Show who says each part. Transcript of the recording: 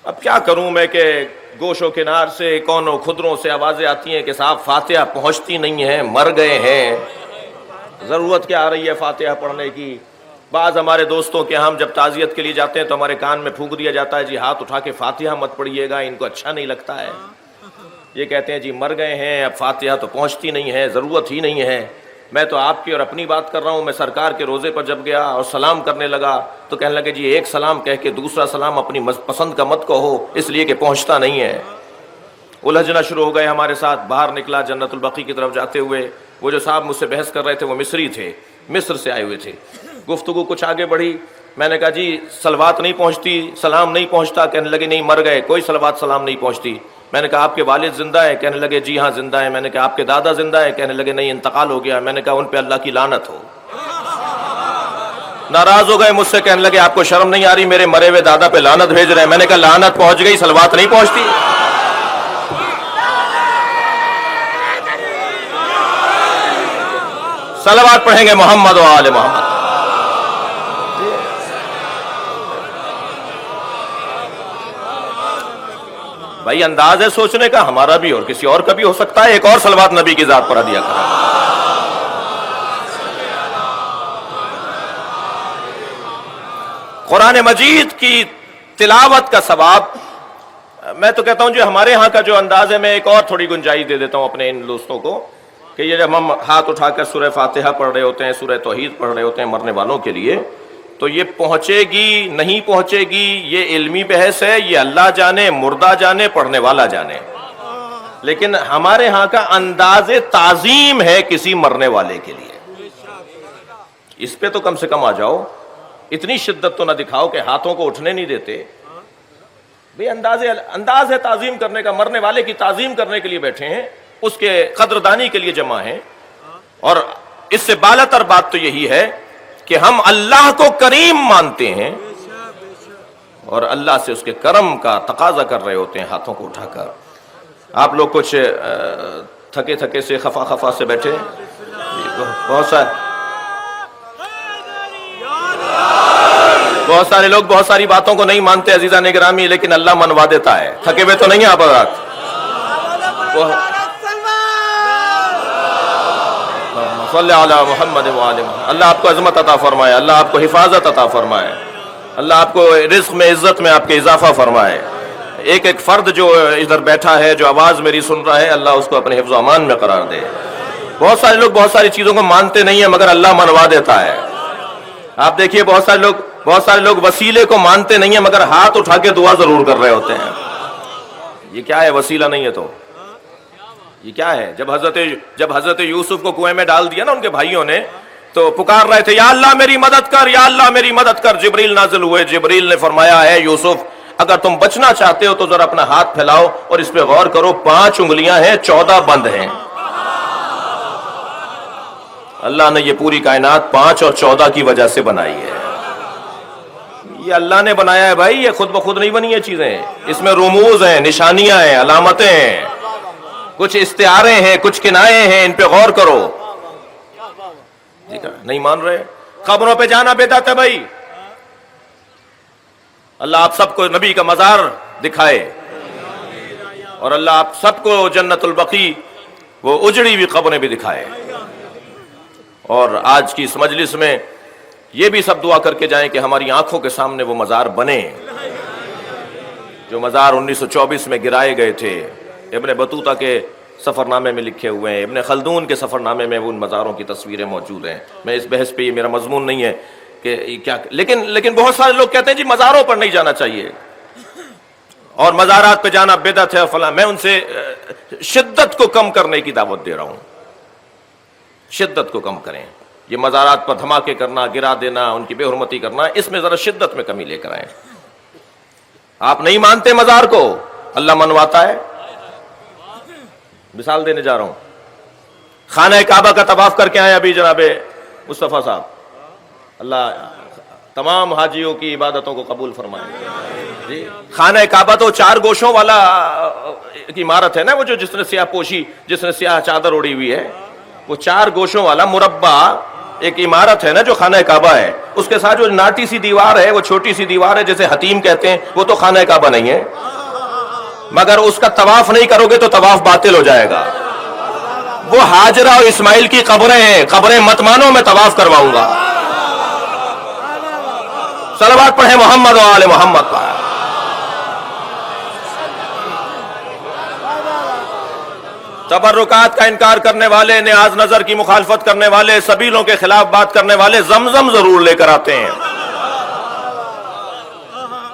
Speaker 1: اب کیا کروں میں کہ گوش و کنار سے کونوں خدروں سے آوازیں آتی ہیں کہ صاحب فاتحہ پہنچتی نہیں ہے، مر گئے ہیں، ضرورت کیا آ رہی ہے فاتحہ پڑھنے کی۔ بعض ہمارے دوستوں کے ہم جب تعزیت کے لیے جاتے ہیں تو ہمارے کان میں پھونک دیا جاتا ہے جی ہاتھ اٹھا کے فاتحہ مت پڑھیے گا، ان کو اچھا نہیں لگتا ہے۔ یہ کہتے ہیں جی مر گئے ہیں، اب فاتحہ تو پہنچتی نہیں ہے، ضرورت ہی نہیں ہے۔ میں تو آپ کی اور اپنی بات کر رہا ہوں۔ میں سرکار کے روزے پر جب گیا اور سلام کرنے لگا تو کہنے لگے جی ایک سلام کہہ کے دوسرا سلام اپنی پسند کا مت کہو، اس لیے کہ پہنچتا نہیں ہے۔ الجھنا شروع ہو گئے ہمارے ساتھ۔ باہر نکلا جنت البقیع کی طرف جاتے ہوئے، وہ جو صاحب مجھ سے بحث کر رہے تھے وہ مصری تھے، مصر سے آئے ہوئے تھے۔ گفتگو کچھ آگے بڑھی، میں نے کہا جی صلوات نہیں پہنچتی، سلام نہیں پہنچتا؟ کہنے لگے نہیں مر گئے، کوئی صلوات سلام نہیں پہنچتی۔ میں نے کہا آپ کے والد زندہ ہے؟ کہنے لگے جی ہاں زندہ ہے۔ میں نے کہا آپ کے دادا زندہ ہے؟ کہنے لگے نہیں انتقال ہو گیا۔ میں نے کہا ان پہ اللہ کی لعنت ہو۔ ناراض ہو گئے مجھ سے، کہنے لگے آپ کو شرم نہیں آ رہی، میرے مرے ہوئے دادا پہ لعنت بھیج رہے ہیں۔ میں نے کہا لعنت پہنچ گئی، صلوات نہیں پہنچتی؟ صلوات پڑھیں گے محمد و آل محمد۔ بھائی انداز ہے سوچنے کا، ہمارا بھی اور کسی اور کا بھی ہو سکتا ہے۔ ایک اور صلوات نبی کی ذات پر دیا کرا۔ قرآن مجید کی تلاوت کا ثواب، میں تو کہتا ہوں جو ہمارے ہاں کا جو انداز ہے، میں ایک اور تھوڑی گنجائش دے دیتا ہوں اپنے ان دوستوں کو کہ یہ جب ہم ہاتھ اٹھا کر سورہ فاتحہ پڑھ رہے ہوتے ہیں، سورہ توحید پڑھ رہے ہوتے ہیں مرنے والوں کے لیے، تو یہ پہنچے گی نہیں پہنچے گی یہ علمی بحث ہے، یہ اللہ جانے، مردہ جانے، پڑھنے والا جانے۔ لیکن ہمارے ہاں کا انداز تعظیم ہے کسی مرنے والے کے لیے، اس پہ تو کم سے کم آ جاؤ۔ اتنی شدت تو نہ دکھاؤ کہ ہاتھوں کو اٹھنے نہیں دیتے۔ بھئی انداز ہے تعظیم کرنے کا، مرنے والے کی تعظیم کرنے کے لیے بیٹھے ہیں، اس کے قدردانی کے لیے جمع ہیں۔ اور اس سے بالاتر بات تو یہی ہے کہ ہم اللہ کو کریم مانتے ہیں اور اللہ سے اس کے کرم کا تقاضا کر رہے ہوتے ہیں ہاتھوں کو اٹھا کر۔ آپ لوگ کچھ تھکے تھکے سے خفا خفا سے بیٹھے، بہت سارے لوگ بہت ساری باتوں کو نہیں مانتے عزیزان گرامی، لیکن اللہ منوا دیتا ہے۔ تھکے ہوئے تو نہیں آپ حضرات؟ صلی علی محمد وآلہ محمد۔ اللہ آپ کو عظمت عطا فرمائے، اللہ آپ کو حفاظت عطا فرمائے، اللہ آپ کو رزق میں عزت میں آپ کے اضافہ فرمائے۔ ایک ایک فرد جو ادھر بیٹھا ہے، جو آواز میری سن رہا ہے، اللہ اس کو اپنے حفظ و امان میں قرار دے۔ بہت سارے لوگ بہت ساری چیزوں کو مانتے نہیں ہیں مگر اللہ منوا دیتا ہے۔ آپ دیکھیے بہت سارے لوگ وسیلے کو مانتے نہیں ہیں مگر ہاتھ اٹھا کے دعا ضرور کر رہے ہوتے ہیں۔ یہ کیا ہے؟ وسیلہ نہیں ہے تو یہ کیا ہے؟ جب حضرت یوسف کو کنویں میں ڈال دیا نا ان کے بھائیوں نے، تو پکار رہے تھے یا اللہ میری مدد کر، یا اللہ میری مدد کر۔ جبریل نازل ہوئے، جبریل نے فرمایا ہے یوسف اگر تم بچنا چاہتے ہو تو ذرا اپنا ہاتھ پھیلاؤ اور اس پہ غور کرو، 5 انگلیاں ہیں، 14 بند ہیں۔ اللہ نے یہ پوری کائنات 5 اور 14 کی وجہ سے بنائی ہے۔ یہ اللہ نے بنایا ہے بھائی، یہ خود بخود نہیں بنی یہ چیزیں، اس میں رموز ہیں، نشانیاں ہیں، علامتیں ہیں، کچھ استعارے ہیں، کچھ کنائے ہیں، ان پہ غور کرو۔ نہیں مان رہے؟ قبروں پہ جانا بدعت ہے بھائی۔ اللہ آپ سب کو نبی کا مزار دکھائے اور اللہ آپ سب کو جنت البقیع وہ اجڑی ہوئی قبریں بھی دکھائے۔ اور آج کی اس مجلس میں یہ بھی سب دعا کر کے جائیں کہ ہماری آنکھوں کے سامنے وہ مزار بنے جو مزار 1924 میں گرائے گئے تھے، ابن بطوطہ کے سفر نامے میں لکھے ہوئے ہیں، ابن خلدون کے سفر نامے میں ان مزاروں کی تصویریں موجود ہیں۔ میں اس بحث پہ، یہ میرا مضمون نہیں ہے کہ کیا، لیکن بہت سارے لوگ کہتے ہیں جی مزاروں پر نہیں جانا چاہیے اور مزارات پہ جانا بدعت ہے فلاں۔ میں ان سے شدت کو کم کرنے کی دعوت دے رہا ہوں، شدت کو کم کریں۔ یہ مزارات پر دھماکے کرنا، گرا دینا، ان کی بے حرمتی کرنا، اس میں ذرا شدت میں کمی لے کر آئیں۔ آپ نہیں مانتے مزار کو، اللہ منواتا ہے۔ مثال دینے جا رہا ہوں، خانہ کعبہ کا طواف کر کے آئے ابھی جناب مصطفیٰ صاحب، اللہ تمام حاجیوں کی عبادتوں کو قبول فرمائے۔ جی خانہ کعبہ تو 4 گوشوں والا عمارت ہے نا، وہ جو جس نے سیاہ پوشی، جس نے سیاہ چادر اوڑی ہوئی ہے، وہ 4 گوشوں والا مربع ایک عمارت ہے نا جو خانہ کعبہ ہے، اس کے ساتھ جو ناٹی سی دیوار ہے، وہ چھوٹی سی دیوار ہے جیسے حتیم کہتے ہیں، وہ تو خانہ کعبہ نہیں ہے، مگر اس کا طواف نہیں کرو گے تو طواف باطل ہو جائے گا۔ وہ ہاجرہ اور اسماعیل کی قبریں ہیں، قبریں مت مانو، میں طواف کرواؤں گا۔ صلوات پڑھیں محمد و آل محمد پر۔ تبرکات کا انکار کرنے والے، نیاز نظر کی مخالفت کرنے والے، سبیلوں کے خلاف بات کرنے والے زمزم ضرور لے کر آتے ہیں۔